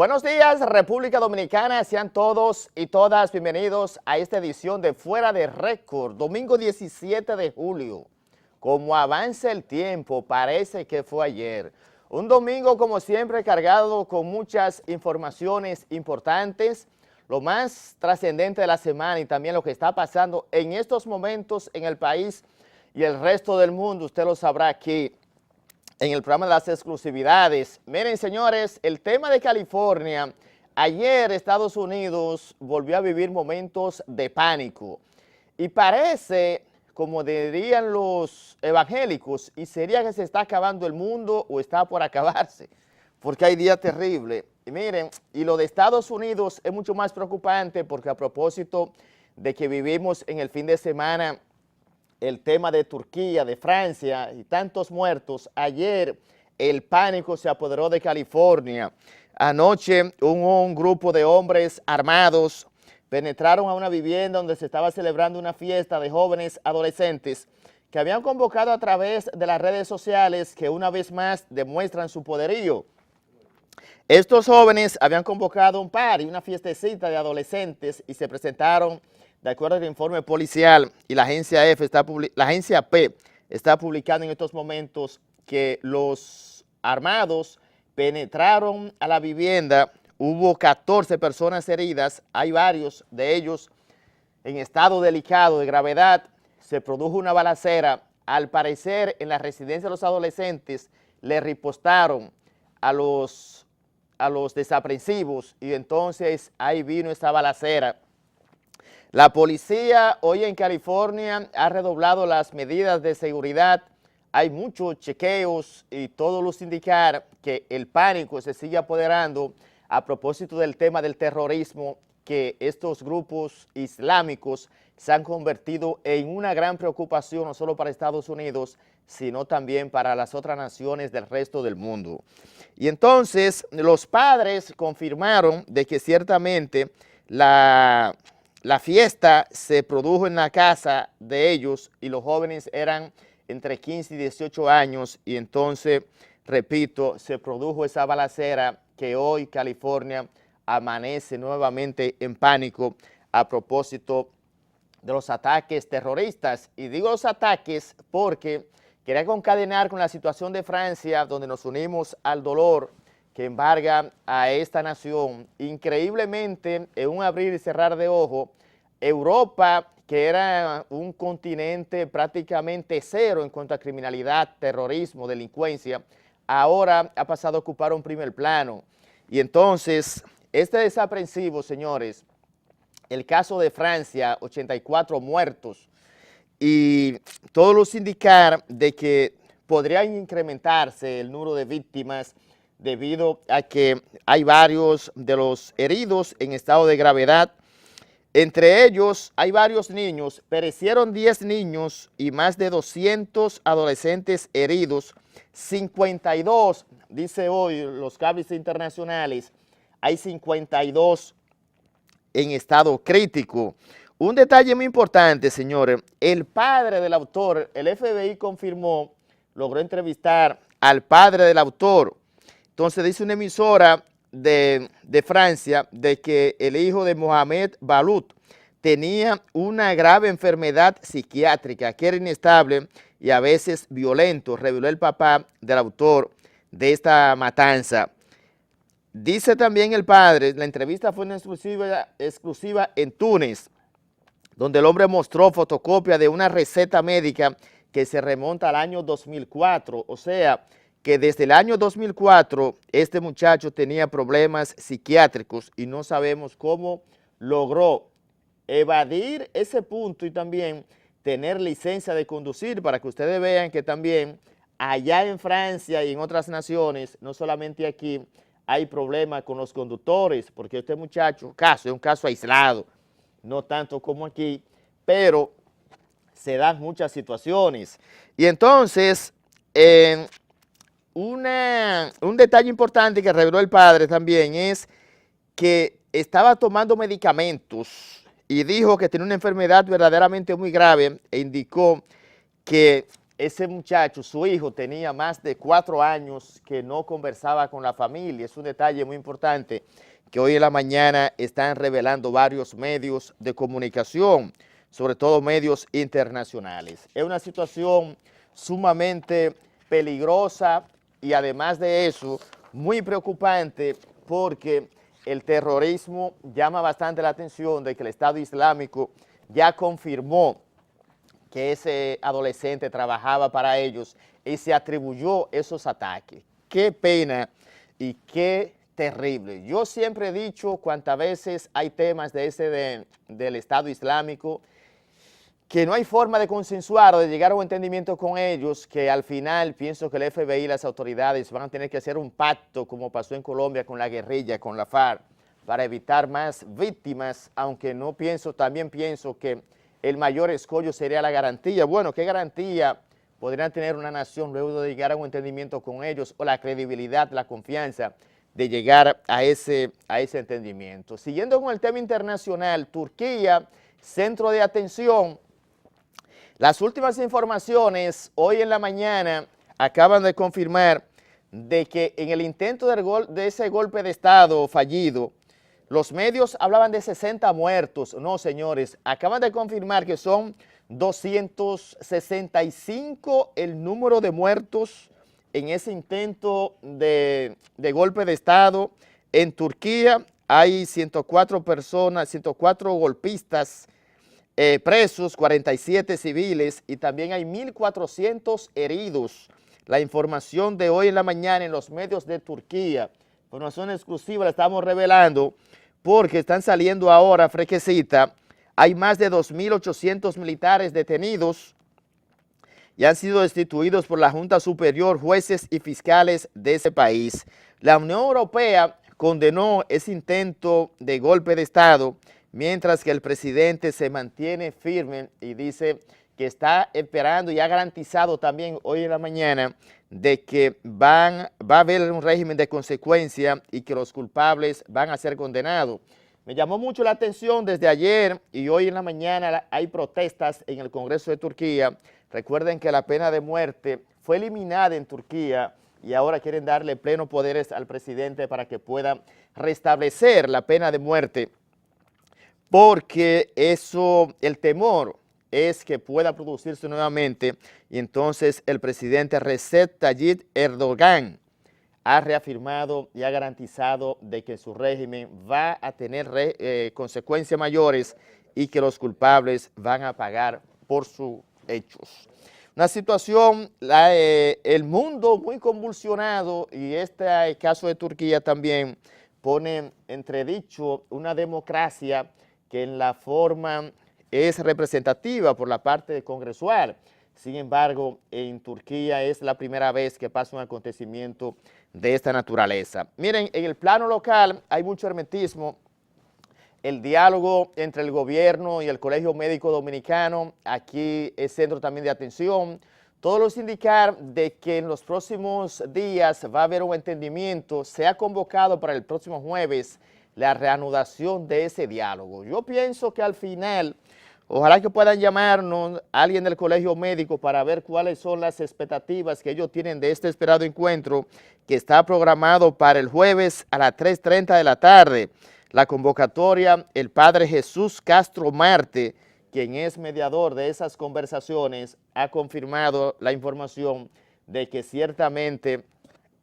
Buenos días, República Dominicana. Sean todos y todas bienvenidos a esta edición de Fuera de Récord, domingo 17 de julio. Como avanza el tiempo, parece que fue ayer. Un domingo, como siempre, cargado con muchas informaciones importantes, lo más trascendente de la semana y también lo que está pasando en estos momentos en el país y el resto del mundo. Usted lo sabrá aquí en el programa de las exclusividades. Miren, señores, el tema de California. Ayer Estados Unidos volvió a vivir momentos de pánico y parece, como dirían los evangélicos, y sería que se está acabando el mundo o está por acabarse, porque hay días terribles. Y miren, y lo de Estados Unidos es mucho más preocupante porque a propósito de que vivimos en el fin de semana el tema de Turquía, de Francia y tantos muertos, ayer el pánico se apoderó de California. Anoche un grupo de hombres armados penetraron a una vivienda donde se estaba celebrando una fiesta de jóvenes adolescentes que habían convocado a través de las redes sociales que una vez más demuestran su poderío. Estos jóvenes habían convocado un party, una fiestecita de adolescentes y se presentaron de acuerdo al informe policial, y la agencia P está publicando en estos momentos que los armados penetraron a la vivienda. Hubo 14 personas heridas, hay varios de ellos en estado delicado de gravedad. Se produjo una balacera. Al parecer, en la residencia de los adolescentes le ripostaron a los desaprensivos y entonces ahí vino esta balacera. La policía hoy en California ha redoblado las medidas de seguridad. Hay muchos chequeos y todo los indica que el pánico se sigue apoderando a propósito del tema del terrorismo, que estos grupos islámicos se han convertido en una gran preocupación no solo para Estados Unidos, sino también para las otras naciones del resto del mundo. Y entonces los padres confirmaron de que ciertamente la fiesta se produjo en la casa de ellos y los jóvenes eran entre 15 y 18 años y entonces, repito, se produjo esa balacera que hoy California amanece nuevamente en pánico a propósito de los ataques terroristas. Y digo los ataques porque quería concadenar con la situación de Francia, donde nos unimos al dolor que embarga a esta nación. Increíblemente, en un abrir y cerrar de ojos, Europa, que era un continente prácticamente cero en cuanto a criminalidad, terrorismo, delincuencia, ahora ha pasado a ocupar un primer plano. Y entonces, este desaprensivo, señores, el caso de Francia, 84 muertos, y todos los indican de que podrían incrementarse el número de víctimas debido a que hay varios de los heridos en estado de gravedad. Entre ellos hay varios niños, perecieron 10 niños y más de 200 adolescentes heridos, 52, dice hoy los cables internacionales, hay 52 en estado crítico. Un detalle muy importante, señores, el padre del autor, el FBI confirmó, logró entrevistar al padre del autor. Entonces dice una emisora de Francia de que el hijo de Mohamed Balut tenía una grave enfermedad psiquiátrica, que era inestable y a veces violento, reveló el papá del autor de esta matanza. Dice también el padre, la entrevista fue una exclusiva en Túnez, donde el hombre mostró fotocopia de una receta médica que se remonta al año 2004, o sea, que desde el año 2004 este muchacho tenía problemas psiquiátricos y no sabemos cómo logró evadir ese punto y también tener licencia de conducir, para que ustedes vean que también allá en Francia y en otras naciones, no solamente aquí, hay problemas con los conductores, porque este muchacho, es un caso aislado, no tanto como aquí, pero se dan muchas situaciones. Y entonces, un detalle importante que reveló el padre también es que estaba tomando medicamentos y dijo que tenía una enfermedad verdaderamente muy grave e indicó que ese muchacho, su hijo, tenía más de 4 años que no conversaba con la familia. Es un detalle muy importante que hoy en la mañana están revelando varios medios de comunicación, sobre todo medios internacionales. Es una situación sumamente peligrosa y además de eso, muy preocupante porque el terrorismo llama bastante la atención de que el Estado Islámico ya confirmó que ese adolescente trabajaba para ellos y se atribuyó esos ataques. Qué pena y qué terrible. Yo siempre he dicho cuántas veces hay temas del Estado Islámico que no hay forma de consensuar o de llegar a un entendimiento con ellos, que al final pienso que el FBI y las autoridades van a tener que hacer un pacto como pasó en Colombia con la guerrilla, con la FARC, para evitar más víctimas, aunque no pienso, también pienso que el mayor escollo sería la garantía. Bueno, ¿qué garantía podría tener una nación luego de llegar a un entendimiento con ellos o la credibilidad, la confianza de llegar a ese entendimiento? Siguiendo con el tema internacional, Turquía, centro de atención. Las últimas informaciones hoy en la mañana acaban de confirmar de que en el intento de ese golpe de Estado fallido, los medios hablaban de 60 muertos. No, señores, acaban de confirmar que son 265 el número de muertos en ese intento de golpe de Estado. En Turquía hay 104 personas, 104 golpistas presos, 47 civiles y también hay 1.400 heridos. La información de hoy en la mañana en los medios de Turquía, información exclusiva, la estamos revelando porque están saliendo ahora fresquecita. Hay más de 2.800 militares detenidos y han sido destituidos por la Junta Superior, jueces y fiscales de ese país. La Unión Europea condenó ese intento de golpe de Estado, mientras que el presidente se mantiene firme y dice que está esperando y ha garantizado también hoy en la mañana de que va a haber un régimen de consecuencia y que los culpables van a ser condenados. Me llamó mucho la atención desde ayer y hoy en la mañana hay protestas en el Congreso de Turquía. Recuerden que la pena de muerte fue eliminada en Turquía y ahora quieren darle plenos poderes al presidente para que pueda restablecer la pena de muerte, porque el temor es que pueda producirse nuevamente y entonces el presidente Recep Tayyip Erdogan ha reafirmado y ha garantizado de que su régimen va a tener consecuencias mayores y que los culpables van a pagar por sus hechos. Una situación, el mundo muy convulsionado y este caso de Turquía también pone entredicho una democracia que en la forma es representativa por la parte congresual. Sin embargo, en Turquía es la primera vez que pasa un acontecimiento de esta naturaleza. Miren, en el plano local hay mucho hermetismo. El diálogo entre el gobierno y el Colegio Médico Dominicano, aquí es centro también de atención. Todos los indicar de que en los próximos días va a haber un entendimiento. Se ha convocado para el próximo jueves la reanudación de ese diálogo. Yo pienso que al final, ojalá que puedan llamarnos a alguien del Colegio Médico para ver cuáles son las expectativas que ellos tienen de este esperado encuentro que está programado para el jueves a las 3:30 de la tarde. La convocatoria, el padre Jesús Castro Marte, quien es mediador de esas conversaciones, ha confirmado la información de que ciertamente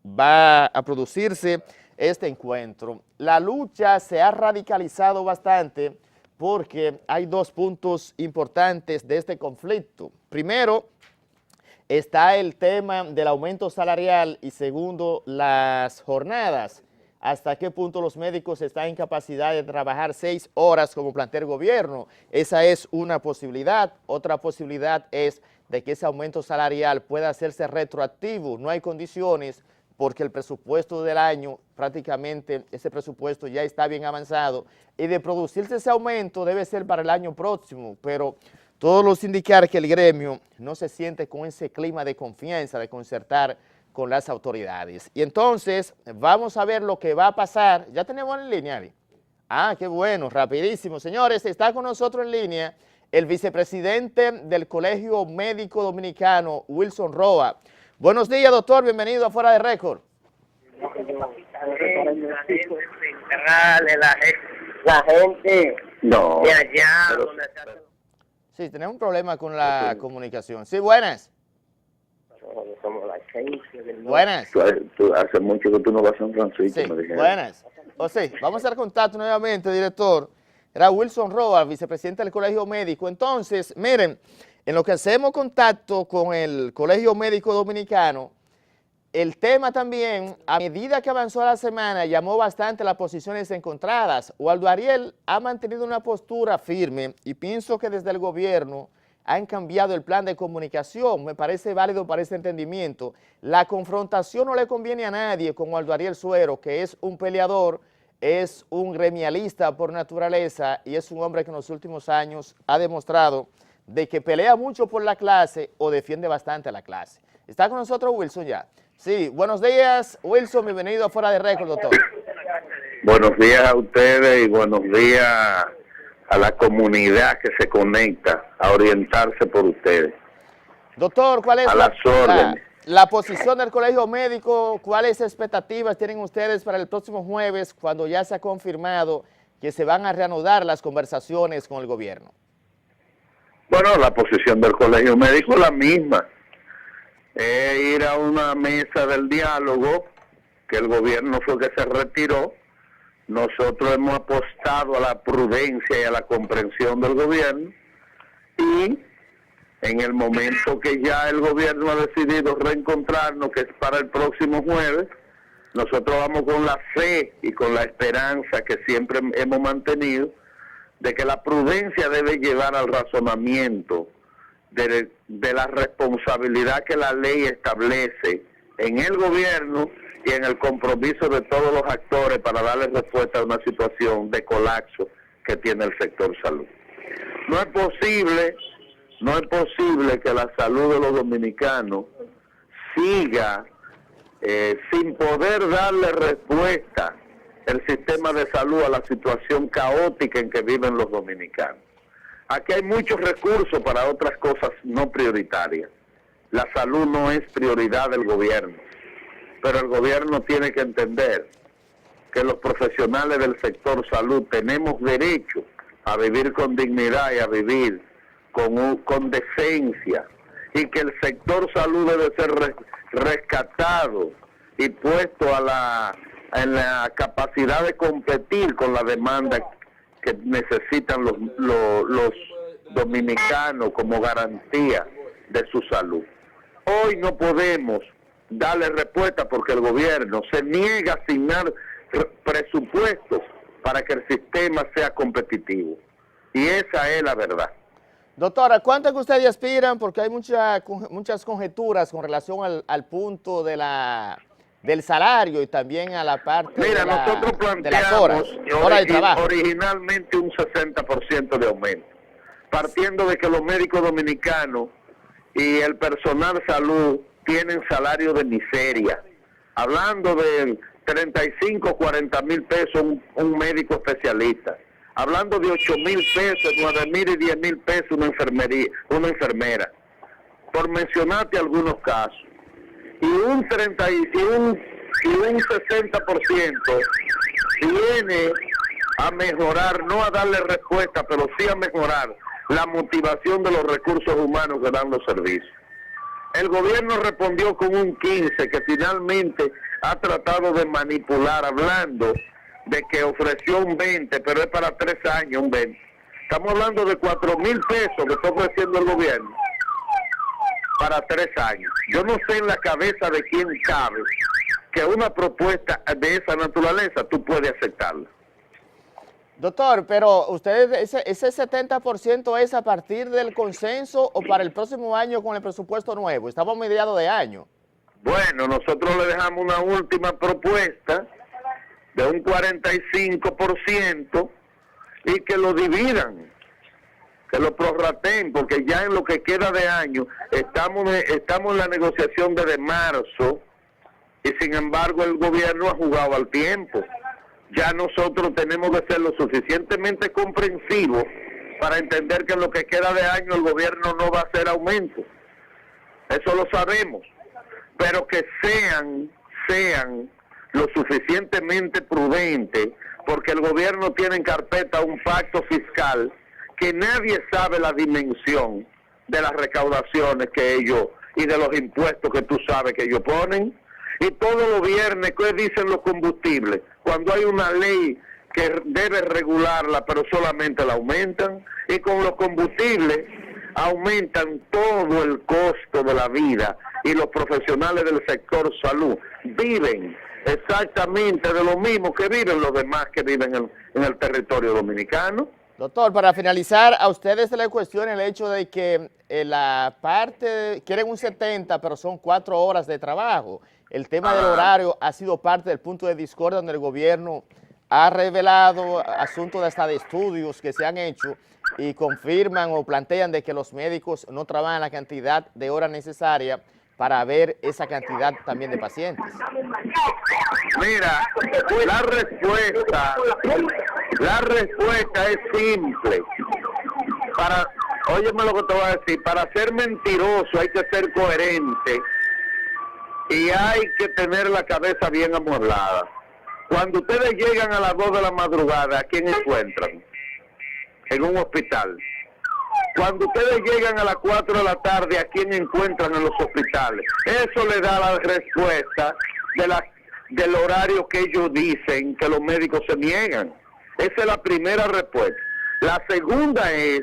va a producirse este encuentro. La lucha se ha radicalizado bastante porque hay dos puntos importantes de este conflicto. Primero, está el tema del aumento salarial y segundo, las jornadas. ¿Hasta qué punto los médicos están en capacidad de trabajar 6 horas como plantea el gobierno? Esa es una posibilidad. Otra posibilidad es de que ese aumento salarial pueda hacerse retroactivo. No hay condiciones porque el presupuesto del año, prácticamente ese presupuesto ya está bien avanzado y de producirse ese aumento debe ser para el año próximo, pero todos los indicar que el gremio no se siente con ese clima de confianza, de concertar con las autoridades. Y entonces vamos a ver lo que va a pasar. ¿Ya tenemos en línea, Ari? Ah, qué bueno, rapidísimo. Señores, está con nosotros en línea el vicepresidente del Colegio Médico Dominicano, Wilson Roa. Buenos días, doctor, bienvenido a Fuera de Récord. La gente No. de allá Pero, donde se hace Sí, tenemos un problema con la comunicación. Sí, buenas. como la esencia del norte. Buenas. tú hace mucho que tú no vas a San Francisco, Sí, me dijeron. buenas. O sí, vamos a hacer contacto nuevamente, director. Era Wilson Roa, vicepresidente del Colegio Médico. Entonces, miren, en lo que hacemos contacto con el Colegio Médico Dominicano, el tema también, a medida que avanzó la semana, llamó bastante las posiciones encontradas. Waldo Ariel ha mantenido una postura firme y pienso que desde el gobierno han cambiado el plan de comunicación. Me parece válido para ese entendimiento. La confrontación no le conviene a nadie con Waldo Ariel Suero, que es un peleador, es un gremialista por naturaleza y es un hombre que en los últimos años ha demostrado de que pelea mucho por la clase o defiende bastante a la clase. ¿Está con nosotros Wilson ya? Sí, buenos días, Wilson, bienvenido a Fuera de Récord, doctor. Buenos días a ustedes y buenos días a la comunidad que se conecta a orientarse por ustedes. Doctor, ¿cuál es A las órdenes. la posición del Colegio Médico? ¿Cuáles expectativas tienen ustedes para el próximo jueves, cuando ya se ha confirmado que se van a reanudar las conversaciones con el gobierno? Bueno, la posición del Colegio Médico es la misma. Ir a una mesa del diálogo, que el gobierno fue que se retiró. Nosotros hemos apostado a la prudencia y a la comprensión del gobierno y en el momento que ya el gobierno ha decidido reencontrarnos, que es para el próximo jueves, nosotros vamos con la fe y con la esperanza que siempre hemos mantenido de que la prudencia debe llevar al razonamiento de la responsabilidad que la ley establece en el gobierno y en el compromiso de todos los actores para darle respuesta a una situación de colapso que tiene el sector salud. No es posible que la salud de los dominicanos siga sin poder darle respuesta el sistema de salud a la situación caótica en que viven los dominicanos. Aquí hay muchos recursos para otras cosas no prioritarias. La salud no es prioridad del gobierno, pero el gobierno tiene que entender que los profesionales del sector salud tenemos derecho a vivir con dignidad y a vivir con decencia, y que el sector salud debe ser rescatado y puesto en la capacidad de competir con la demanda que necesitan los dominicanos como garantía de su salud. Hoy no podemos darle respuesta porque el gobierno se niega a asignar presupuestos para que el sistema sea competitivo. Y esa es la verdad. Doctora, ¿cuánto que ustedes aspiran? Porque hay muchas conjeturas con relación al punto del salario y también a la parte nosotros de las horas de trabajo. Originalmente un 60% de aumento, partiendo de que los médicos dominicanos y el personal salud tienen salario de miseria, hablando de 35, 40 mil pesos un médico especialista, hablando de 8,000 pesos, 9,000 y 10,000 pesos una enfermera, por mencionarte algunos casos. Y un 60% viene a mejorar, no a darle respuesta, pero sí a mejorar la motivación de los recursos humanos que dan los servicios. El gobierno respondió con un 15% que finalmente ha tratado de manipular, hablando de que ofreció un 20%, pero es para 3 años un 20%. Estamos hablando de 4,000 pesos que está ofreciendo el gobierno para 3 años. Yo no sé en la cabeza de quién cabe que una propuesta de esa naturaleza tú puedes aceptarla. Doctor, pero ustedes, ese 70% es a partir del consenso o para el próximo año con el presupuesto nuevo. Estamos a mediados de año. Bueno, nosotros le dejamos una última propuesta de un 45% y que lo dividan, que lo prorrateen, porque ya en lo que queda de año estamos en la negociación desde marzo y sin embargo el gobierno ha jugado al tiempo. Ya nosotros tenemos que ser lo suficientemente comprensivos para entender que en lo que queda de año el gobierno no va a hacer aumento. Eso lo sabemos. Pero que sean lo suficientemente prudentes, porque el gobierno tiene en carpeta un pacto fiscal que nadie sabe la dimensión de las recaudaciones que ellos y de los impuestos que tú sabes que ellos ponen. Y todos los viernes, ¿qué dicen los combustibles? Cuando hay una ley que debe regularla, pero solamente la aumentan. Y con los combustibles aumentan todo el costo de la vida. Y los profesionales del sector salud viven exactamente de lo mismo que viven los demás que viven en el territorio dominicano. Doctor, para finalizar, a ustedes se les cuestiona el hecho de que la parte, quieren un 70, pero son 4 horas de trabajo. El tema del horario ha sido parte del punto de discordia donde el gobierno ha revelado asuntos hasta de estudios que se han hecho y confirman o plantean de que los médicos no trabajan la cantidad de horas necesaria para ver esa cantidad también de pacientes. Mira, la respuesta es simple. Óyeme lo que te voy a decir, para ser mentiroso hay que ser coherente y hay que tener la cabeza bien amueblada. Cuando ustedes llegan a las 2 de la madrugada, ¿a quién encuentran? En un hospital. Cuando ustedes llegan a las 4 de la tarde, ¿a quién encuentran en los hospitales? Eso le da la respuesta del horario que ellos dicen que los médicos se niegan. Esa es la primera respuesta. La segunda es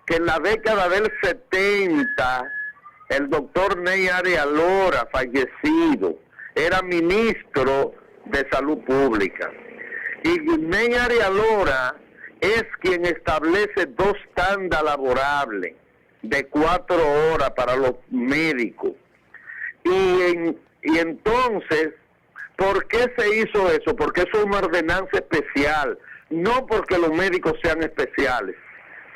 que en la década del 70, el doctor Ney Arias Lora, fallecido, era ministro de Salud Pública. Y Ney Arias Lora es quien establece 2 tandas laborables de 4 horas para los médicos. Y entonces, ¿por qué se hizo eso? Porque eso es una ordenanza especial, no porque los médicos sean especiales,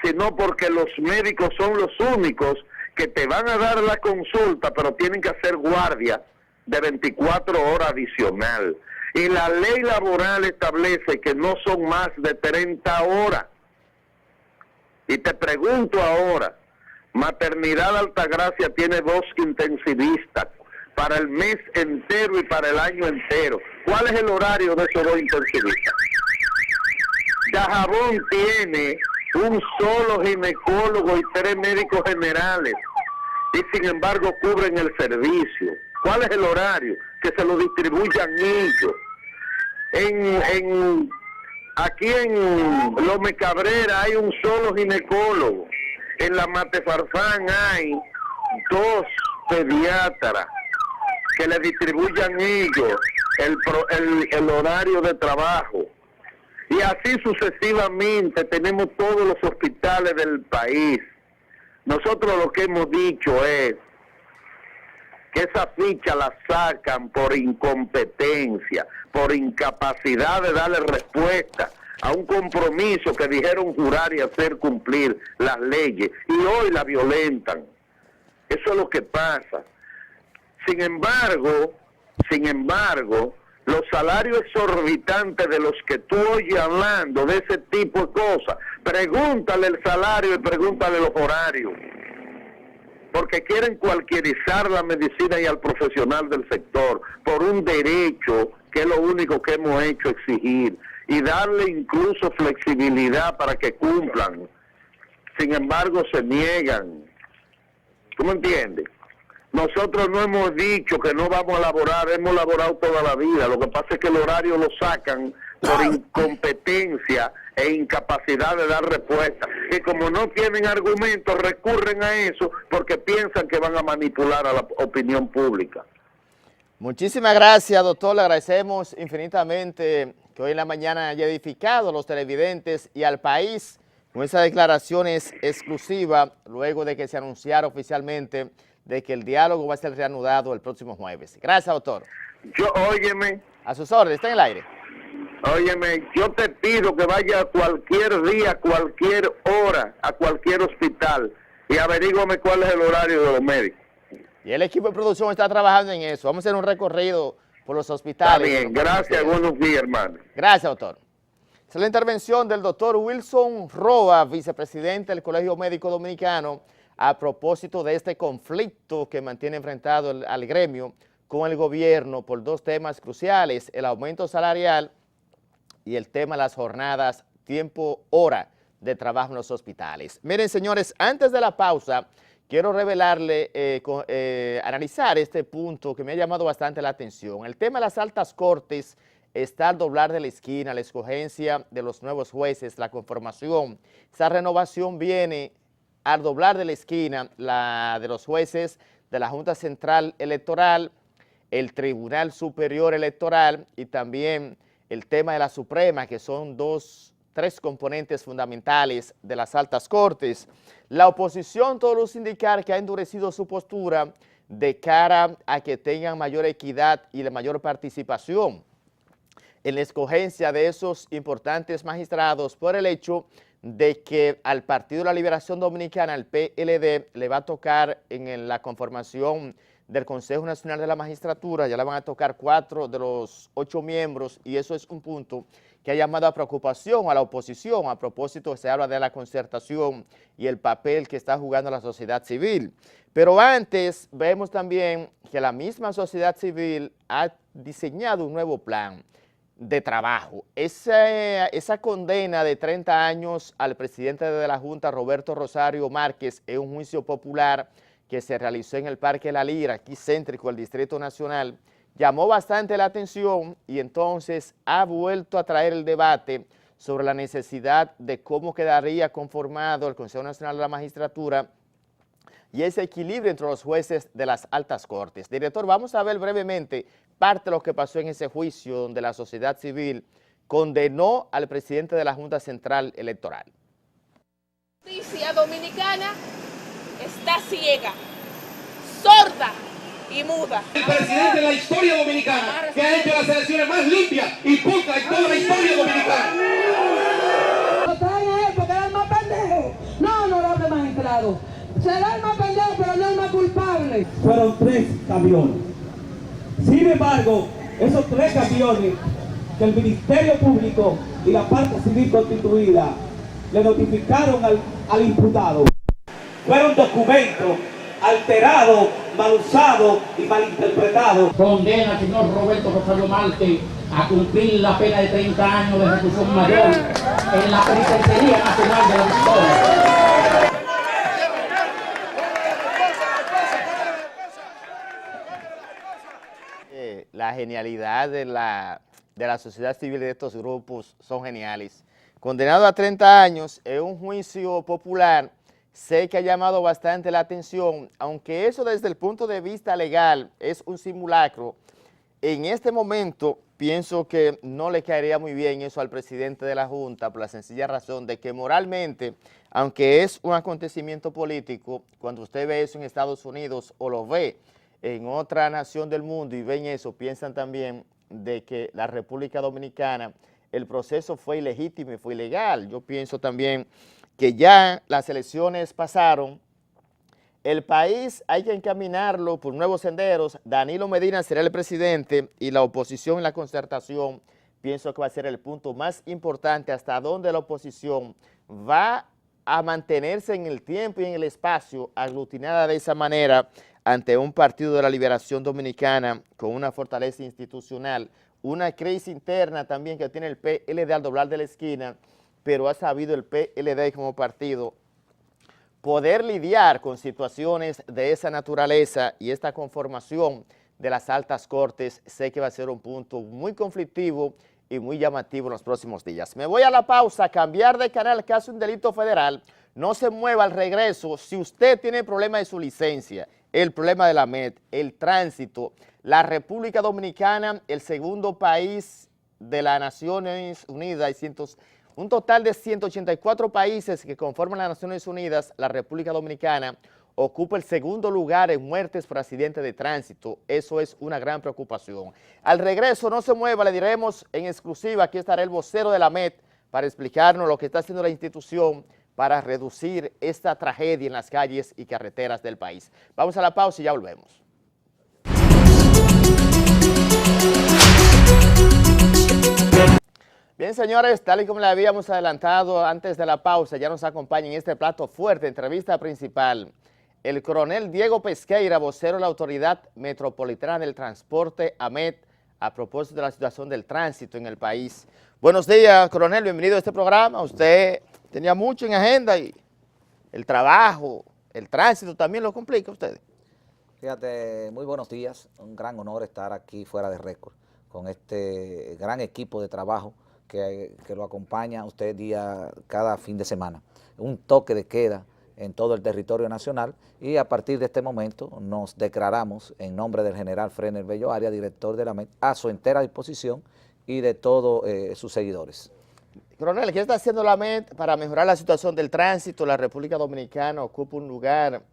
sino porque los médicos son los únicos que te van a dar la consulta, pero tienen que hacer guardia de 24 horas adicional. Y la ley laboral establece que no son más de 30 horas. Y te pregunto ahora, Maternidad Altagracia tiene 2 intensivistas para el mes entero y para el año entero. ¿Cuál es el horario de esos 2 intensivistas? Dajabón tiene un solo ginecólogo y 3 médicos generales. Y sin embargo cubren el servicio. ¿Cuál es el horario? Que se lo distribuyan ellos. Aquí en Lome Cabrera hay un solo ginecólogo. En la Matefarfán hay 2 pediatras que le distribuyan ellos el horario de trabajo. Y así sucesivamente tenemos todos los hospitales del país. Nosotros lo que hemos dicho es que esa ficha la sacan por incompetencia, por incapacidad de darle respuesta a un compromiso que dijeron jurar y hacer cumplir las leyes, y hoy la violentan. Eso es lo que pasa. Sin embargo, los salarios exorbitantes de los que tú oyes hablando, de ese tipo de cosas, pregúntale el salario y pregúntale los horarios. Porque quieren cualquierizar la medicina y al profesional del sector por un derecho que es lo único que hemos hecho exigir y darle incluso flexibilidad para que cumplan. Sin embargo, se niegan. ¿Tú me entiendes? Nosotros no hemos dicho que no vamos a laborar, hemos laborado toda la vida. Lo que pasa es que el horario lo sacan por incompetencia e incapacidad de dar respuesta. Y como no tienen argumentos, recurren a eso porque piensan que van a manipular a la opinión pública. Muchísimas gracias, doctor. Le agradecemos infinitamente que hoy en la mañana haya edificado a los televidentes y al país con esas declaraciones exclusivas luego de que se anunciara oficialmente de que el diálogo va a ser reanudado el próximo jueves. Gracias, doctor. Óyeme. A sus órdenes, está en el aire. Óyeme, yo te pido que vaya cualquier día, cualquier hora, a cualquier hospital y averígame cuál es el horario de los médicos. Y el equipo de producción está trabajando en eso. Vamos a hacer un recorrido por los hospitales. Está bien, gracias, buenos días, hermano. Gracias, doctor. Esa es la intervención del doctor Wilson Roa, vicepresidente del Colegio Médico Dominicano, a propósito de este conflicto que mantiene enfrentado al gremio con el gobierno por dos temas cruciales, el aumento salarial y el tema de las jornadas tiempo-hora de trabajo en los hospitales. Miren, señores, antes de la pausa, quiero revelarle, analizar este punto que me ha llamado bastante la atención. El tema de las altas cortes está al doblar de la esquina, la escogencia de los nuevos jueces, la conformación. Esa renovación viene al doblar de la esquina, la de los jueces de la Junta Central Electoral, el Tribunal Superior Electoral y también el tema de la Suprema, que son tres componentes fundamentales de las altas cortes. La oposición, todo luce indicar que ha endurecido su postura de cara a que tengan mayor equidad y de mayor participación en la escogencia de esos importantes magistrados por el hecho de que al Partido de la Liberación Dominicana, al PLD, le va a tocar en la conformación del Consejo Nacional de la Magistratura, ya le van a tocar 4 de los 8 miembros y eso es un punto que ha llamado a preocupación a la oposición. A propósito, se habla de la concertación y el papel que está jugando la sociedad civil. Pero antes vemos también que la misma sociedad civil ha diseñado un nuevo plan de trabajo. Esa condena de 30 años al presidente de la Junta, Roberto Rosario Márquez, en un juicio popular que se realizó en el Parque La Lira, aquí céntrico del Distrito Nacional, llamó bastante la atención y entonces ha vuelto a traer el debate sobre la necesidad de cómo quedaría conformado el Consejo Nacional de la Magistratura y ese equilibrio entre los jueces de las altas cortes. Director, vamos a ver brevemente parte de lo que pasó en ese juicio donde la sociedad civil condenó al presidente de la Junta Central Electoral. La justicia dominicana está ciega, sorda y muda. El presidente de la historia dominicana que ha hecho las elecciones más limpias y pulcras en toda la historia dominicana. Porque era el más pendejo. No, honorable magistrado. Será el más pendejo, pero no el más culpable. Fueron 3 camiones. Sin embargo, esos 3 camiones que el Ministerio Público y la parte civil constituida le notificaron al imputado, fueron documentos alterados, mal usados y malinterpretados. Condena al señor Roberto Rosario Márquez a cumplir la pena de 30 años de reclusión mayor en la Penitenciaría Nacional de la Victoria. La genialidad de la sociedad civil de estos grupos son geniales. Condenado a 30 años en un juicio popular, sé que ha llamado bastante la atención, aunque eso desde el punto de vista legal es un simulacro. En este momento pienso que no le caería muy bien eso al presidente de la Junta por la sencilla razón de que moralmente, aunque es un acontecimiento político, cuando usted ve eso en Estados Unidos o lo ve en otra nación del mundo y ven eso, piensan también de que la República Dominicana, el proceso fue ilegítimo y fue ilegal. Yo pienso también que ya las elecciones pasaron, el país hay que encaminarlo por nuevos senderos. Danilo Medina será el presidente y la oposición en la concertación pienso que va a ser el punto más importante hasta donde la oposición va a mantenerse en el tiempo y en el espacio aglutinada de esa manera ante un Partido de la Liberación Dominicana con una fortaleza institucional, una crisis interna también que tiene el PLD al doblar de la esquina, pero ha sabido el PLD como partido poder lidiar con situaciones de esa naturaleza y esta conformación de las altas cortes. Sé que va a ser un punto muy conflictivo y muy llamativo en los próximos días. Me voy a la pausa, cambiar de canal, casi un delito federal. No se mueva al regreso. Si usted tiene problema de su licencia, el problema de la MET, el tránsito, la República Dominicana, el segundo país de las Naciones Unidas, un total de 184 países que conforman las Naciones Unidas, la República Dominicana ocupa el segundo lugar en muertes por accidentes de tránsito. Eso es una gran preocupación. Al regreso, no se mueva, le diremos en exclusiva, aquí estará el vocero de la MET para explicarnos lo que está haciendo la institución para reducir esta tragedia en las calles y carreteras del país. Vamos a la pausa y ya volvemos. Bien, Bien, señores, tal y como le habíamos adelantado antes de la pausa, ya nos acompaña en este plato fuerte, entrevista principal, el coronel Diego Pesqueira, vocero de la Autoridad Metropolitana del Transporte, AMET, a propósito de la situación del tránsito en el país. Buenos días, coronel, bienvenido a este programa. Usted tenía mucho en agenda y el trabajo, el tránsito también lo complica a ustedes. Fíjate, muy buenos días, un gran honor estar aquí fuera de récord con este gran equipo de trabajo que lo acompaña a usted cada fin de semana. Un toque de queda en todo el territorio nacional y a partir de este momento nos declaramos en nombre del general Frener Bello Arias, director de la AMET, a su entera disposición y de todos sus seguidores. Coronel, ¿qué está haciendo la AMET para mejorar la situación del tránsito? La República Dominicana ocupa un lugar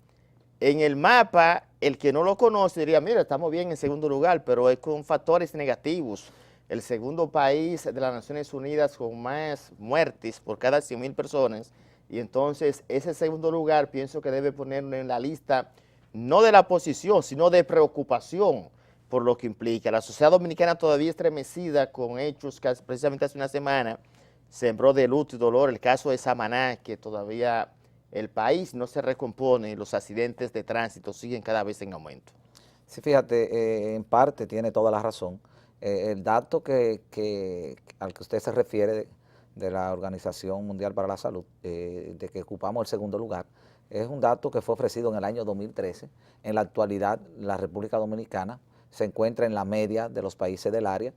en el mapa. El que no lo conoce diría, mira, estamos bien en segundo lugar, pero es con factores negativos. El segundo país de las Naciones Unidas con más muertes por cada 100,000 personas, y entonces ese segundo lugar pienso que debe ponerlo en la lista, no de la posición, sino de preocupación por lo que implica. La sociedad dominicana todavía estremecida con hechos que precisamente hace una semana sembró de luto y dolor el caso de Samaná, que todavía el país no se recompone y los accidentes de tránsito siguen cada vez en aumento. Sí, fíjate, en parte tiene toda la razón. El dato al que usted se refiere de la Organización Mundial para la Salud, de que ocupamos el segundo lugar, es un dato que fue ofrecido en el año 2013. En la actualidad, la República Dominicana se encuentra en la media de los países del área,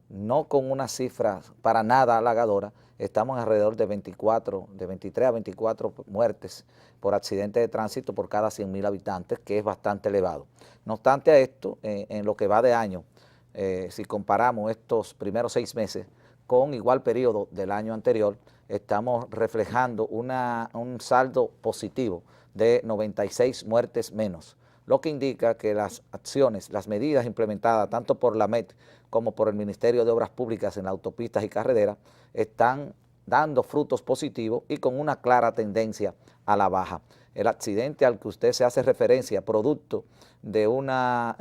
no con una cifra para nada halagadora. Estamos alrededor de 23 a 24 muertes por accidente de tránsito por cada 100,000 habitantes, que es bastante elevado. No obstante a esto, en lo que va de año, si comparamos estos primeros 6 meses con igual periodo del año anterior, estamos reflejando un saldo positivo de 96 muertes menos, lo que indica que las acciones, las medidas implementadas tanto por la AMET como por el Ministerio de Obras Públicas en autopistas y carreteras están dando frutos positivos y con una clara tendencia a la baja. El accidente al que usted se hace referencia, producto de una,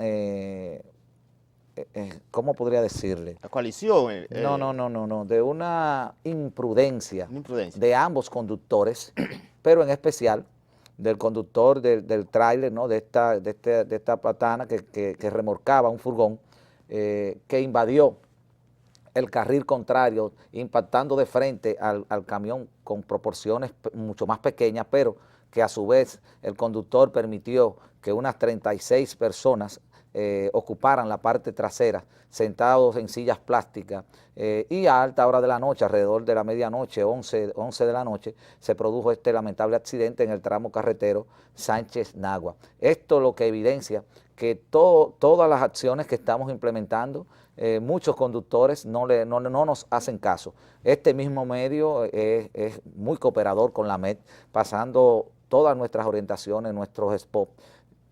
¿cómo podría decirle? La coalición. No, de una imprudencia de ambos conductores, pero en especial del conductor del tráiler, ¿no? de esta patana que remolcaba un furgón que invadió el carril contrario, impactando de frente al camión con proporciones mucho más pequeñas, pero que a su vez el conductor permitió que unas 36 personas ocuparan la parte trasera, sentados en sillas plásticas, y a alta hora de la noche, alrededor de la medianoche, 11 de la noche, se produjo este lamentable accidente en el tramo carretero Sánchez-Nagua. Esto lo que evidencia que todas las acciones que estamos implementando, muchos conductores no nos hacen caso. Este mismo medio es muy cooperador con la AMET, pasando todas nuestras orientaciones, nuestros spots,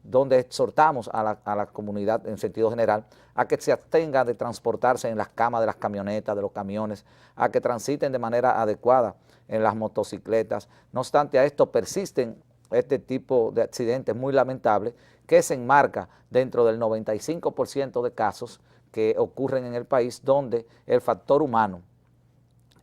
donde exhortamos a la comunidad en sentido general a que se abstengan de transportarse en las camas de las camionetas, de los camiones, a que transiten de manera adecuada en las motocicletas. No obstante a esto, persisten este tipo de accidentes muy lamentables que se enmarca dentro del 95% de casos que ocurren en el país, donde el factor humano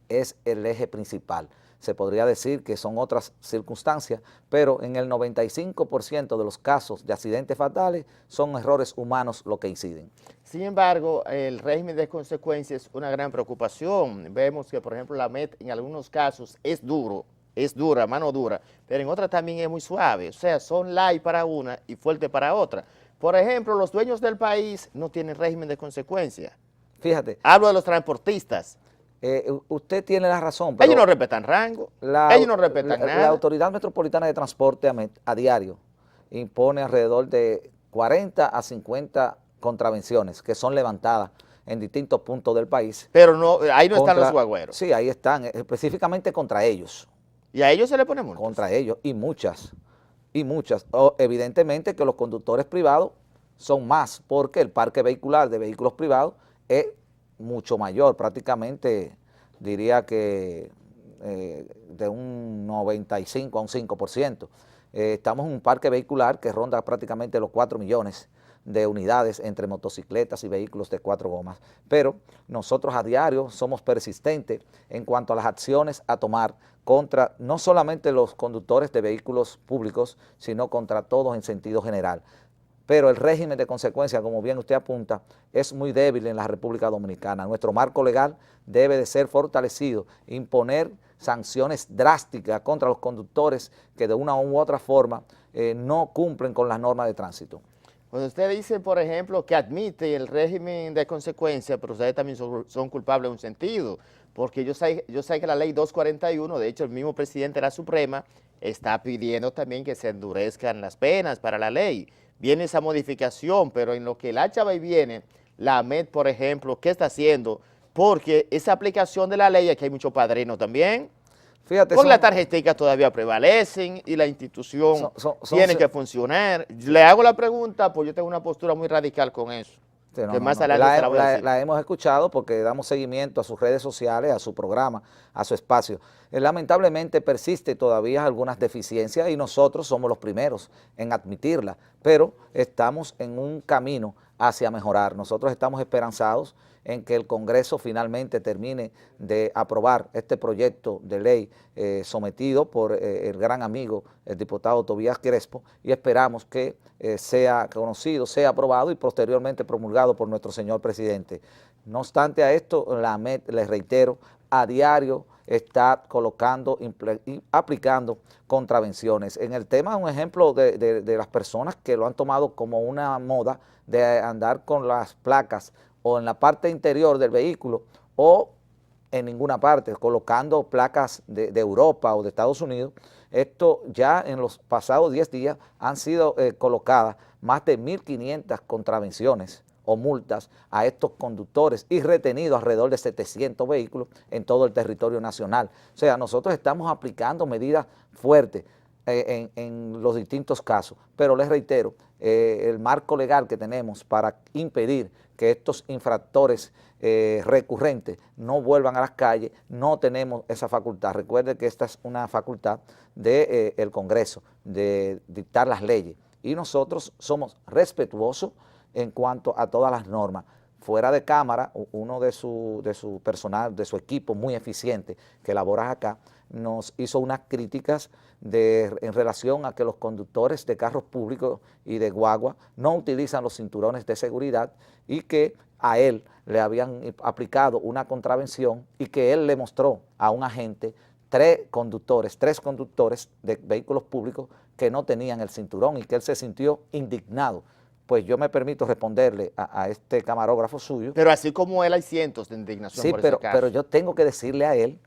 es el eje principal. Se podría decir que son otras circunstancias, pero en el 95% de los casos de accidentes fatales son errores humanos los que inciden. Sin embargo, el régimen de consecuencias es una gran preocupación. Vemos que, por ejemplo, la AMET en algunos casos es dura, mano dura, pero en otras también es muy suave. O sea, son light para una y fuerte para otra. Por ejemplo, los dueños del país no tienen régimen de consecuencias. Fíjate. Hablo de los transportistas. Usted tiene la razón. Pero ellos no respetan rango, ellos no respetan nada. La Autoridad Metropolitana de Transporte a diario impone alrededor de 40 a 50 contravenciones que son levantadas en distintos puntos del país. Pero no, ahí no están los guagüeros. Sí, ahí están, específicamente contra ellos. ¿Y a ellos se le pone multas? Contra ellos, y muchas. Evidentemente que los conductores privados son más, porque el parque vehicular de vehículos privados es mucho mayor, prácticamente diría que de un 95 a un 5%. Estamos en un parque vehicular que ronda prácticamente los 4 millones de unidades entre motocicletas y vehículos de 4 gomas. Pero nosotros a diario somos persistentes en cuanto a las acciones a tomar contra no solamente los conductores de vehículos públicos, sino contra todos en sentido general. Pero el régimen de consecuencia, como bien usted apunta, es muy débil en la República Dominicana. Nuestro marco legal debe de ser fortalecido, imponer sanciones drásticas contra los conductores que de una u otra forma no cumplen con las normas de tránsito. Cuando usted dice, por ejemplo, que admite el régimen de consecuencia, pero ustedes también son culpables en un sentido, porque yo sé que la ley 241, de hecho el mismo presidente de la Suprema, está pidiendo también que se endurezcan las penas para la ley. Viene esa modificación, pero en lo que el hacha va y viene, la AMET, por ejemplo, ¿qué está haciendo? Porque esa aplicación de la ley, aquí hay muchos padrinos también, fíjate, porque las tarjeticas todavía prevalecen y la institución tiene que funcionar. Le hago la pregunta, pues yo tengo una postura muy radical con eso. Sí, la hemos escuchado porque damos seguimiento a sus redes sociales, a su programa, a su espacio. Lamentablemente persiste todavía algunas deficiencias y nosotros somos los primeros en admitirlas, pero estamos en un camino hacia mejorar. Nosotros estamos esperanzados en que el Congreso finalmente termine de aprobar este proyecto de ley sometido por el gran amigo, el diputado Tobías Crespo, y esperamos que sea conocido, sea aprobado y posteriormente promulgado por nuestro señor presidente. No obstante a esto, la AMET, les reitero, a diario está colocando y aplicando contravenciones. En el tema, un ejemplo de las personas que lo han tomado como una moda de andar con las placas o en la parte interior del vehículo o en ninguna parte, colocando placas de Europa o de Estados Unidos. Esto ya en los pasados 10 días han sido colocadas más de 1.500 contravenciones o multas a estos conductores y retenidos alrededor de 700 vehículos en todo el territorio nacional. O sea, nosotros estamos aplicando medidas fuertes en los distintos casos, pero les reitero, el marco legal que tenemos para impedir que estos infractores recurrentes no vuelvan a las calles, no tenemos esa facultad. Recuerde que esta es una facultad del Congreso, de dictar las leyes, y nosotros somos respetuosos en cuanto a todas las normas. Fuera de cámara, uno de su personal, de su equipo muy eficiente que labora acá, nos hizo unas críticas en relación a que los conductores de carros públicos y de guagua no utilizan los cinturones de seguridad y que a él le habían aplicado una contravención y que él le mostró a un agente tres conductores de vehículos públicos que no tenían el cinturón y que él se sintió indignado. Pues yo me permito responderle a este camarógrafo suyo. Pero así como él hay cientos de indignación por ese caso. Pero yo tengo que decirle a él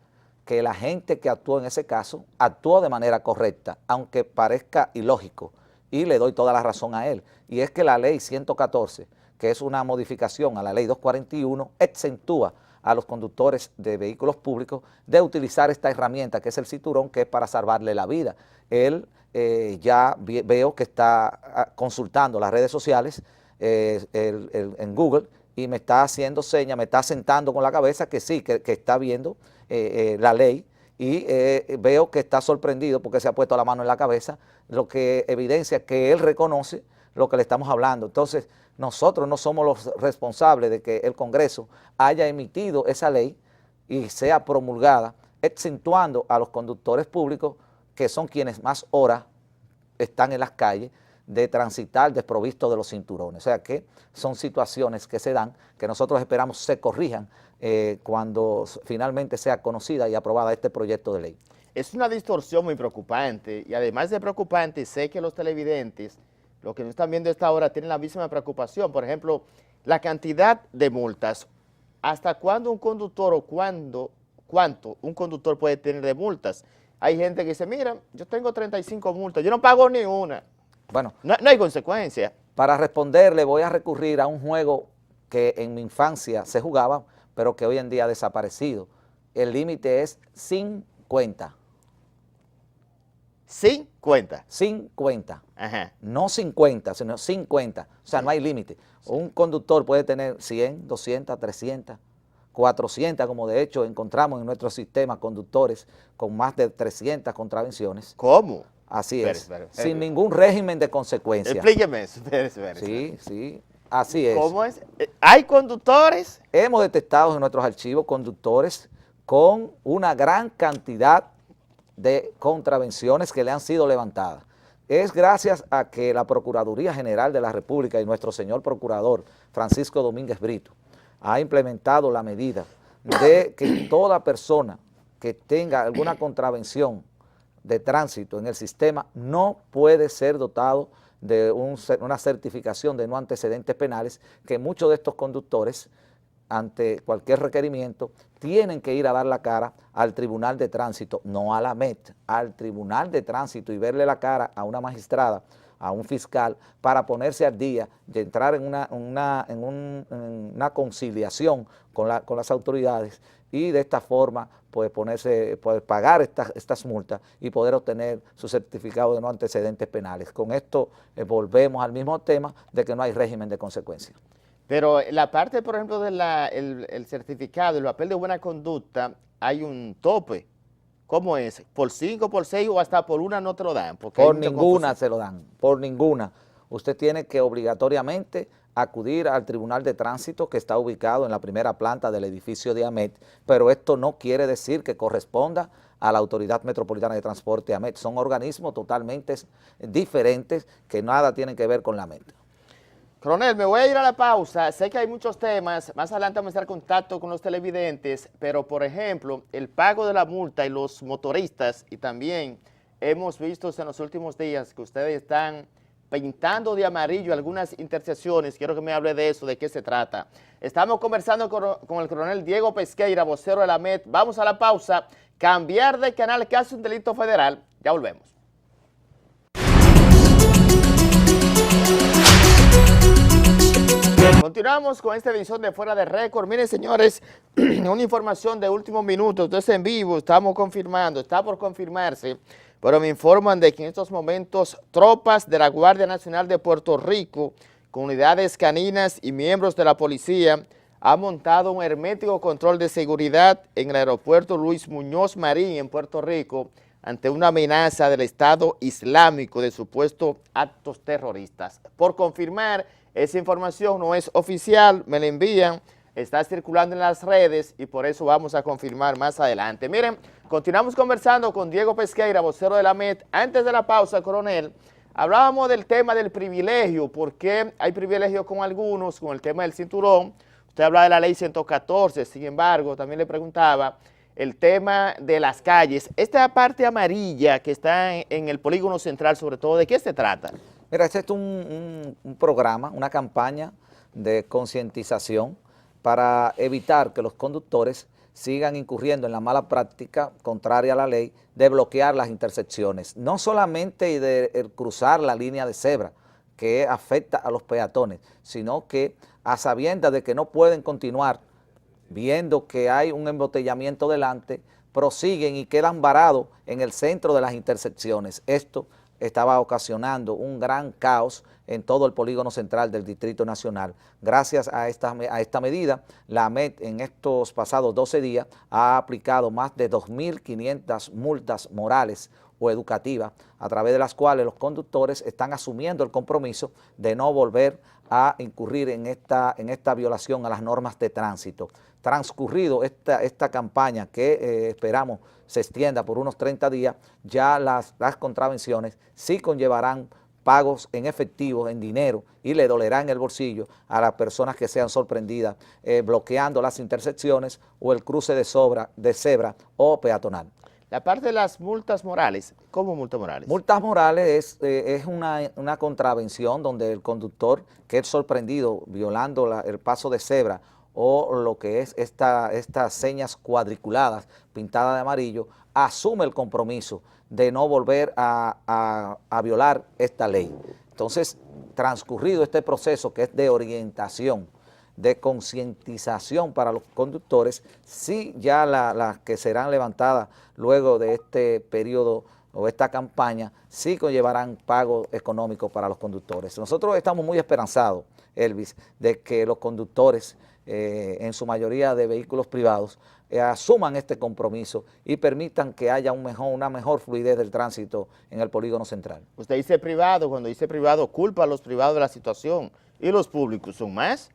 que la gente que actuó en ese caso actuó de manera correcta, aunque parezca ilógico, y le doy toda la razón a él. Y es que la ley 114, que es una modificación a la ley 241, exentúa a los conductores de vehículos públicos de utilizar esta herramienta que es el cinturón, que es para salvarle la vida. Él ya veo que está consultando las redes sociales en Google y me está haciendo señas, me está sentando con la cabeza que sí, que está viendo la ley, y veo que está sorprendido porque se ha puesto la mano en la cabeza, lo que evidencia que él reconoce lo que le estamos hablando. Entonces, nosotros no somos los responsables de que el Congreso haya emitido esa ley y sea promulgada, exentuando a los conductores públicos, que son quienes más horas están en las calles, de transitar desprovisto de los cinturones. O sea que son situaciones que se dan, que nosotros esperamos se corrijan cuando finalmente sea conocida y aprobada este proyecto de ley. Es una distorsión muy preocupante, y además de preocupante, sé que los televidentes, los que nos están viendo a esta hora, tienen la misma preocupación. Por ejemplo, la cantidad de multas. ¿Hasta cuándo un conductor o cuánto un conductor puede tener de multas? Hay gente que dice, mira, yo tengo 35 multas, yo no pago ni una. Bueno, no hay consecuencia. Para responderle voy a recurrir a un juego que en mi infancia se jugaba, pero que hoy en día ha desaparecido. El límite es 50. 50. 50. Ajá. No 50, sino 50. O sea, no hay límite. Sí. Un conductor puede tener 100, 200, 300, 400, como de hecho encontramos en nuestro sistema conductores con más de 300 contravenciones. ¿Cómo? Así es, sin ningún régimen de consecuencia. Explíqueme eso. Sí, sí, así es. ¿Cómo es? ¿Hay conductores? Hemos detectado en nuestros archivos conductores con una gran cantidad de contravenciones que le han sido levantadas. Es gracias a que la Procuraduría General de la República y nuestro señor Procurador Francisco Domínguez Brito ha implementado la medida de que toda persona que tenga alguna contravención de tránsito en el sistema no puede ser dotado de una certificación de no antecedentes penales, que muchos de estos conductores, ante cualquier requerimiento, tienen que ir a dar la cara al Tribunal de Tránsito, no a la MET, al Tribunal de Tránsito, y verle la cara a una magistrada, a un fiscal, para ponerse al día de entrar en una conciliación con las autoridades, y de esta forma pues poder pagar estas multas y poder obtener su certificado de no antecedentes penales. Con esto volvemos al mismo tema de que no hay régimen de consecuencia. Pero la parte, por ejemplo, del certificado, el papel de buena conducta, hay un tope. ¿Cómo es? ¿Por 5, por 6 o hasta por una no te lo dan? Por ninguna se lo dan, por ninguna. Usted tiene que obligatoriamente acudir al Tribunal de Tránsito, que está ubicado en la primera planta del edificio de AMET, pero esto no quiere decir que corresponda a la Autoridad Metropolitana de Transporte AMET. Son organismos totalmente diferentes que nada tienen que ver con la AMET. Coronel, me voy a ir a la pausa. Sé que hay muchos temas, más adelante vamos a estar en contacto con los televidentes, pero por ejemplo, el pago de la multa y los motoristas, y también hemos visto en los últimos días que ustedes están pintando de amarillo algunas intersecciones. Quiero que me hable de eso, de qué se trata. Estamos conversando con el coronel Diego Pesqueira, vocero de la AMET. Vamos a la pausa, cambiar de canal que hace un delito federal. Ya volvemos. Continuamos con esta edición de Fuera de Récord. Miren, señores, una información de último minuto. Esto es en vivo, estamos confirmando, está por confirmarse, pero me informan de que en estos momentos tropas de la Guardia Nacional de Puerto Rico, con unidades caninas y miembros de la policía, han montado un hermético control de seguridad en el aeropuerto Luis Muñoz Marín en Puerto Rico, ante una amenaza del Estado Islámico de supuestos actos terroristas. Por confirmar, esa información no es oficial, me la envían, está circulando en las redes y por eso vamos a confirmar más adelante. Miren, continuamos conversando con Diego Pesqueira, vocero de la AMET. Antes de la pausa, coronel, hablábamos del tema del privilegio, porque hay privilegios con algunos, con el tema del cinturón. Usted habla de la ley 114, sin embargo, también le preguntaba el tema de las calles. Esta parte amarilla que está en el polígono central, sobre todo, ¿de qué se trata? Mira, este es un programa, una campaña de concientización para evitar que los conductores sigan incurriendo en la mala práctica contraria a la ley de bloquear las intersecciones, no solamente de cruzar la línea de cebra que afecta a los peatones, sino que a sabiendas de que no pueden continuar viendo que hay un embotellamiento delante, prosiguen y quedan varados en el centro de las intersecciones. Esto estaba ocasionando un gran caos en todo el polígono central del Distrito Nacional. Gracias a esta medida, la AMET en estos pasados 12 días ha aplicado más de 2.500 multas morales o educativas, a través de las cuales los conductores están asumiendo el compromiso de no volver a incurrir en esta violación a las normas de tránsito. Transcurrido esta campaña que esperamos se extienda por unos 30 días, ya las contravenciones sí conllevarán pagos en efectivo, en dinero, y le dolerán el bolsillo a las personas que sean sorprendidas bloqueando las intersecciones o el cruce de cebra o peatonal. La parte de las multas morales, ¿cómo multas morales? Multas morales es una contravención donde el conductor que es sorprendido violando el paso de cebra o lo que es estas señas cuadriculadas pintadas de amarillo, asume el compromiso de no volver a violar esta ley. Entonces, transcurrido este proceso que es de orientación, de concientización para los conductores, sí ya las que serán levantadas luego de este periodo o esta campaña, sí conllevarán pagos económicos para los conductores. Nosotros estamos muy esperanzados Elvis, de que los conductores, en su mayoría de vehículos privados, asuman este compromiso y permitan que haya una mejor fluidez del tránsito en el polígono central. Usted dice privado, cuando dice privado, culpa a los privados de la situación. ¿Y los públicos son más?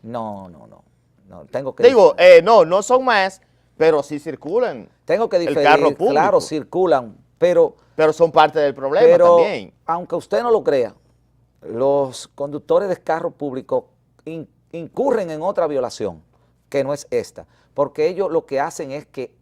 No, tengo que Digo, no son más, pero sí circulan. Tengo que diferir, el carro público. Claro, circulan, pero son parte del problema también. Aunque usted no lo crea, los conductores de carro público incurren en otra violación, que no es esta, porque ellos lo que hacen es que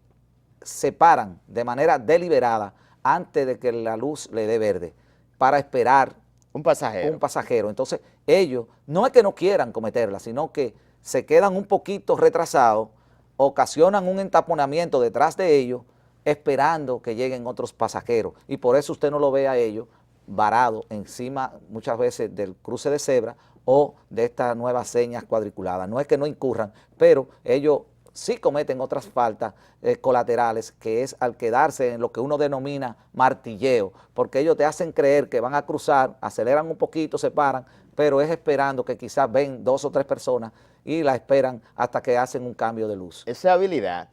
se paran de manera deliberada antes de que la luz le dé verde para esperar un pasajero. Entonces ellos no es que no quieran cometerla, sino que se quedan un poquito retrasados, ocasionan un entaponamiento detrás de ellos, esperando que lleguen otros pasajeros, y por eso usted no lo ve a ellos varado encima muchas veces del cruce de cebra o de estas nuevas señas cuadriculadas. No es que no incurran, pero ellos sí cometen otras faltas colaterales, que es al quedarse en lo que uno denomina martilleo, porque ellos te hacen creer que van a cruzar, aceleran un poquito, se paran, pero es esperando que quizás ven 2 o 3 personas y la esperan hasta que hacen un cambio de luz. Esa habilidad.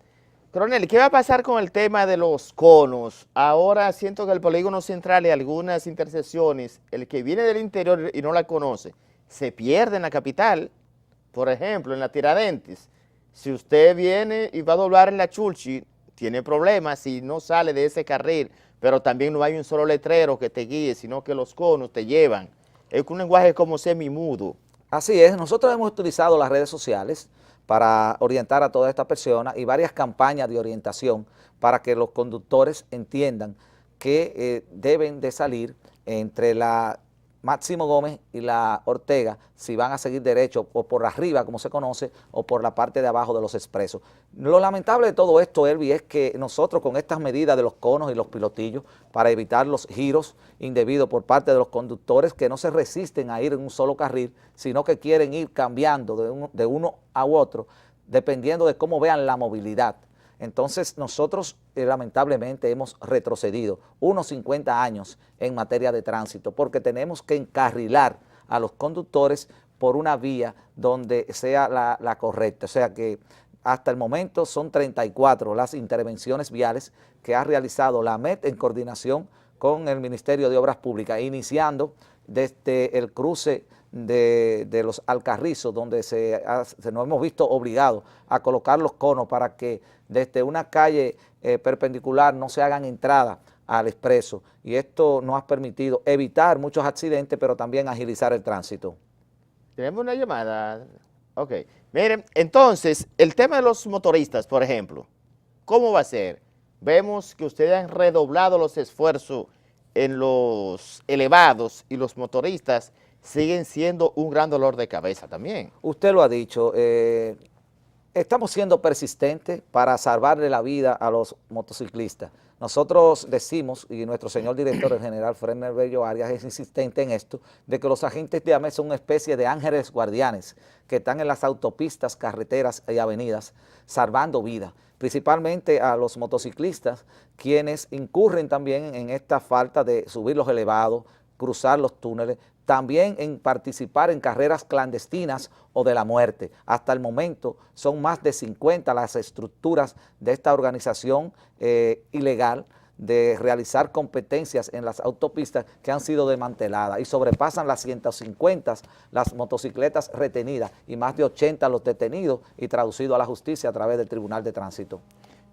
Coronel, ¿qué va a pasar con el tema de los conos? Ahora siento que el polígono central y algunas intersecciones, el que viene del interior y no la conoce, se pierde en la capital. Por ejemplo, en la Tiradentes, si usted viene y va a doblar en la Churchill, tiene problemas si no sale de ese carril, pero también no hay un solo letrero que te guíe, sino que los conos te llevan. Es un lenguaje como semimudo. Así es, nosotros hemos utilizado las redes sociales para orientar a todas estas personas y varias campañas de orientación para que los conductores entiendan que deben de salir entre la Máximo Gómez y la Ortega, si van a seguir derecho o por arriba, como se conoce, o por la parte de abajo de los expresos. Lo lamentable de todo esto, Elvi, es que nosotros con estas medidas de los conos y los pilotillos para evitar los giros indebidos por parte de los conductores que no se resisten a ir en un solo carril, sino que quieren ir cambiando de uno a otro, dependiendo de cómo vean la movilidad. Entonces nosotros lamentablemente hemos retrocedido unos 50 años en materia de tránsito porque tenemos que encarrilar a los conductores por una vía donde sea la correcta. O sea que hasta el momento son 34 las intervenciones viales que ha realizado la AMET en coordinación con el Ministerio de Obras Públicas, iniciando desde el cruce de los Alcarrizos, donde nos hemos visto obligados a colocar los conos para que desde una calle perpendicular no se hagan entradas al expreso, y esto nos ha permitido evitar muchos accidentes, pero también agilizar el tránsito. Tenemos una llamada. Ok. Miren, entonces, el tema de los motoristas, por ejemplo, ¿cómo va a ser? Vemos que ustedes han redoblado los esfuerzos en los elevados y los motoristas siguen siendo un gran dolor de cabeza también. Usted lo ha dicho, estamos siendo persistentes para salvarle la vida a los motociclistas. Nosotros decimos, y nuestro señor director, el general Fresner Bello Arias, es insistente en esto, de que los agentes de AMET son una especie de ángeles guardianes que están en las autopistas, carreteras y avenidas salvando vidas, principalmente a los motociclistas, quienes incurren también en esta falta de subir los elevados, cruzar los túneles, también en participar en carreras clandestinas o de la muerte. Hasta el momento son más de 50 las estructuras de esta organización ilegal de realizar competencias en las autopistas que han sido desmanteladas y sobrepasan las 150 las motocicletas retenidas y más de 80 los detenidos y traducidos a la justicia a través del Tribunal de Tránsito.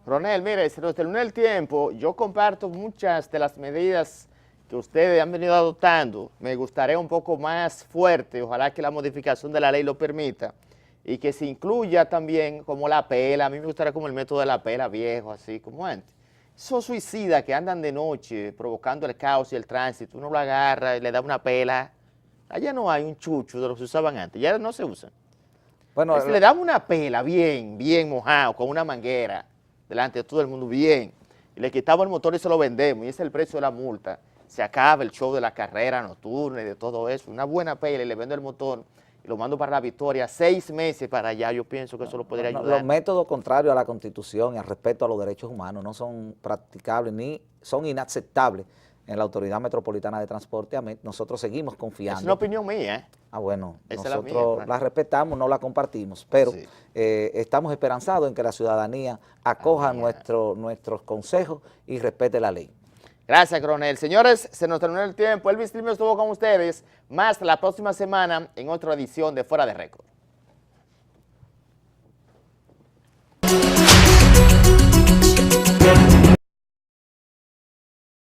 Coronel, mire, se nos terminó el tiempo. Yo comparto muchas de las medidas que ustedes han venido adoptando. Me gustaría un poco más fuerte, ojalá que la modificación de la ley lo permita, y que se incluya también como la pela. A mí me gustaría como el método de la pela viejo, así como antes. Esos suicidas que andan de noche provocando el caos y el tránsito, uno lo agarra y le da una pela. Allá no hay un chucho de los que se usaban antes, ya no se usan. Bueno, le damos una pela bien mojado, con una manguera, delante de todo el mundo bien, y le quitamos el motor y se lo vendemos, y ese es el precio de la multa. Se acaba el show de la carrera nocturna y de todo eso, una buena pela y le vendo el motor y lo mando para la Victoria, 6 meses para allá. Yo pienso que eso lo podría ayudar. Los métodos contrarios a la Constitución y al respeto a los derechos humanos no son practicables ni son inaceptables en la Autoridad Metropolitana de Transporte, nosotros seguimos confiando. Es una opinión mía, ¿eh? Ah, bueno, Esa nosotros es la respetamos, no la compartimos, pero sí, estamos esperanzados en que la ciudadanía acoja nuestros consejos y respete la ley. Gracias, coronel. Señores, se nos terminó el tiempo. Elvis Trimio estuvo con ustedes, más la próxima semana en otra edición de Fuera de Récord.